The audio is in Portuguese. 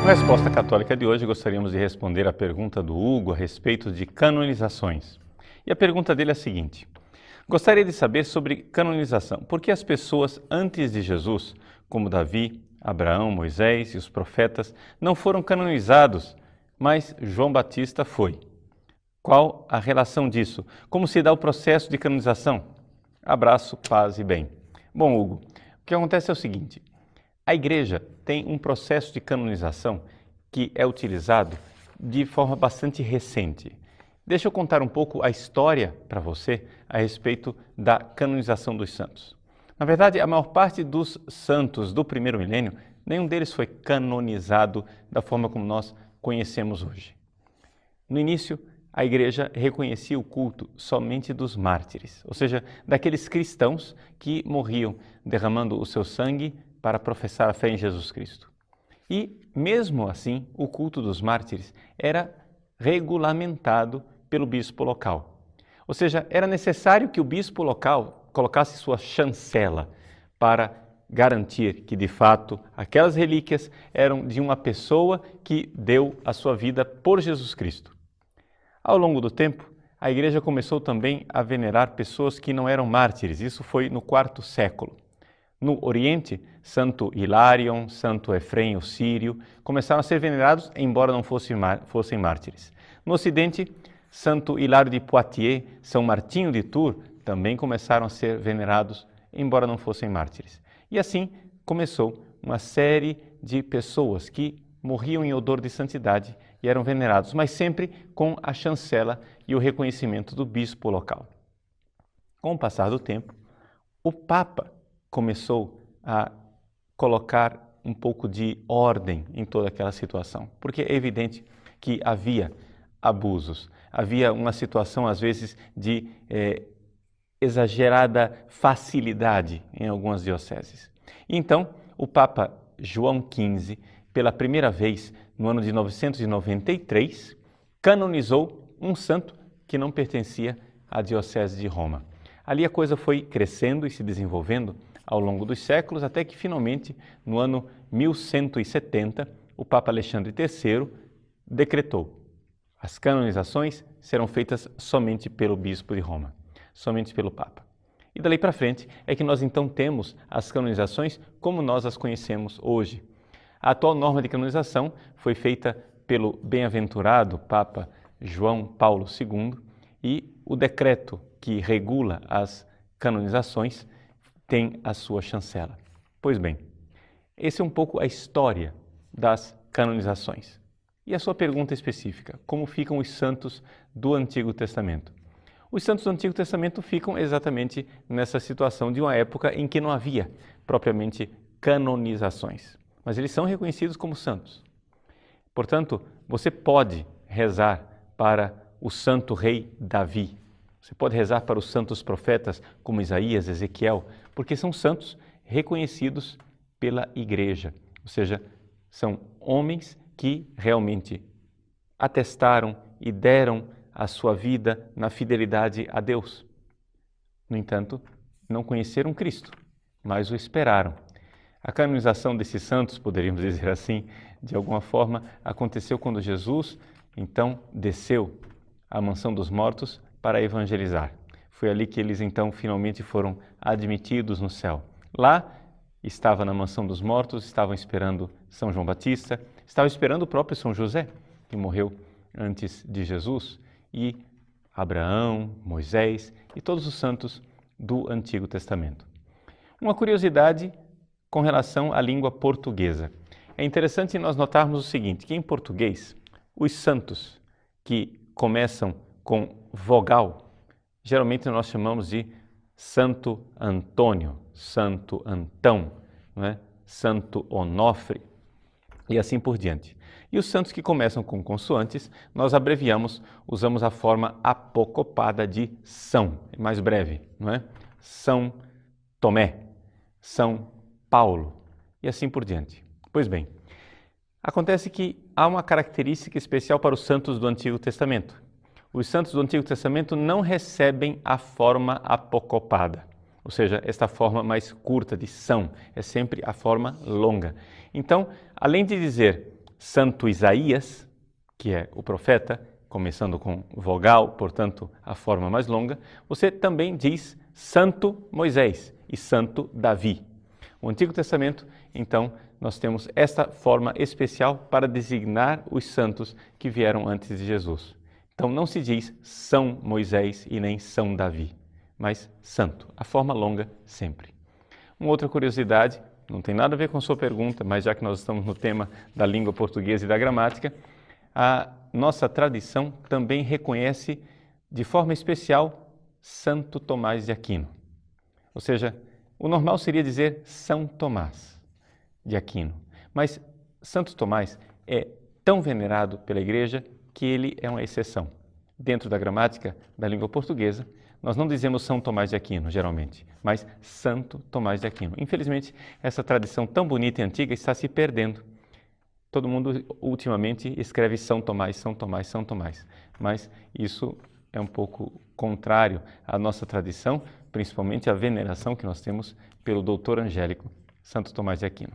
Na resposta católica de hoje, gostaríamos de responder à pergunta do Hugo a respeito de canonizações. E a pergunta dele é a seguinte: gostaria de saber sobre canonização. Por que as pessoas antes de Jesus, como Davi, Abraão, Moisés e os profetas, não foram canonizados, mas João Batista foi? Qual a relação disso? Como se dá o processo de canonização? Abraço, paz e bem. Bom, Hugo, o que acontece é o seguinte: a Igreja tem um processo de canonização que é utilizado de forma bastante recente. Deixa eu contar um pouco a história para você a respeito da canonização dos santos. Na verdade, a maior parte dos santos do primeiro milênio, nenhum deles foi canonizado da forma como nós conhecemos hoje. No início, a Igreja reconhecia o culto somente dos mártires, ou seja, daqueles cristãos que morriam derramando o seu sangue para professar a fé em Jesus Cristo. E, mesmo assim, o culto dos mártires era regulamentado pelo bispo local. Ou seja, era necessário que o bispo local colocasse sua chancela para garantir que, de fato, aquelas relíquias eram de uma pessoa que deu a sua vida por Jesus Cristo. Ao longo do tempo, a Igreja começou também a venerar pessoas que não eram mártires. Isso foi no IV século. No Oriente, Santo Hilarion, Santo Efrem o Sírio começaram a ser venerados, embora não fossem mártires. No Ocidente, Santo Hilário de Poitiers, São Martinho de Tours também começaram a ser venerados, embora não fossem mártires. E assim começou uma série de pessoas que morriam em odor de santidade e eram venerados, mas sempre com a chancela e o reconhecimento do bispo local. Com o passar do tempo, o Papa começou a colocar um pouco de ordem em toda aquela situação, porque é evidente que havia abusos, havia uma situação às vezes de exagerada facilidade em algumas dioceses. Então, o Papa João XV, pela primeira vez no ano de 993, canonizou um santo que não pertencia à diocese de Roma. Ali a coisa foi crescendo e se desenvolvendo ao longo dos séculos, até que finalmente, no ano 1170, o Papa Alexandre III decretou: as canonizações serão feitas somente pelo bispo de Roma, somente pelo Papa. E dali para frente é que nós então temos as canonizações como nós as conhecemos hoje. A atual norma de canonização foi feita pelo bem-aventurado Papa João Paulo II e o decreto que regula as canonizações tem a sua chancela. Pois bem, esse é um pouco a história das canonizações. E a sua pergunta específica: como ficam os santos do Antigo Testamento? Os santos do Antigo Testamento ficam exatamente nessa situação de uma época em que não havia propriamente canonizações, mas eles são reconhecidos como santos. Portanto, você pode rezar para o santo rei Davi. Você pode rezar para os santos profetas como Isaías, Ezequiel, porque são santos reconhecidos pela Igreja, ou seja, são homens que realmente atestaram e deram a sua vida na fidelidade a Deus. No entanto, não conheceram Cristo, mas o esperaram. A canonização desses santos, poderíamos dizer assim, de alguma forma, aconteceu quando Jesus, então, desceu à mansão dos mortos para evangelizar. Foi ali que eles, então, finalmente foram admitidos no céu. Lá, estava na mansão dos mortos, estavam esperando São João Batista, estavam esperando o próprio São José, que morreu antes de Jesus, e Abraão, Moisés e todos os santos do Antigo Testamento. Uma curiosidade com relação à língua portuguesa. É interessante nós notarmos o seguinte, que em português, os santos que começam com vogal, geralmente nós chamamos de Santo Antônio, Santo Antão, não é? Santo Onofre e assim por diante. E os santos que começam com consoantes, nós abreviamos, usamos a forma apocopada de São, é mais breve, não é? São Tomé, São Paulo e assim por diante. Pois bem, acontece que há uma característica especial para os santos do Antigo Testamento. Os santos do Antigo Testamento não recebem a forma apocopada, ou seja, esta forma mais curta de São, é sempre a forma longa. Então, além de dizer Santo Isaías, que é o profeta, começando com vogal, portanto, a forma mais longa, você também diz Santo Moisés e Santo Davi. No Antigo Testamento, então, nós temos esta forma especial para designar os santos que vieram antes de Jesus. Então, não se diz São Moisés e nem São Davi, mas santo, a forma longa sempre. Uma outra curiosidade, não tem nada a ver com sua pergunta, mas já que nós estamos no tema da língua portuguesa e da gramática, a nossa tradição também reconhece de forma especial Santo Tomás de Aquino. Ou seja, o normal seria dizer São Tomás de Aquino, mas Santo Tomás é tão venerado pela Igreja que ele é uma exceção. Dentro da gramática da língua portuguesa, nós não dizemos São Tomás de Aquino, geralmente, mas Santo Tomás de Aquino. Infelizmente, essa tradição tão bonita e antiga está se perdendo. Todo mundo, ultimamente, escreve São Tomás, São Tomás, São Tomás, mas isso é um pouco contrário à nossa tradição, principalmente à veneração que nós temos pelo doutor angélico, Santo Tomás de Aquino.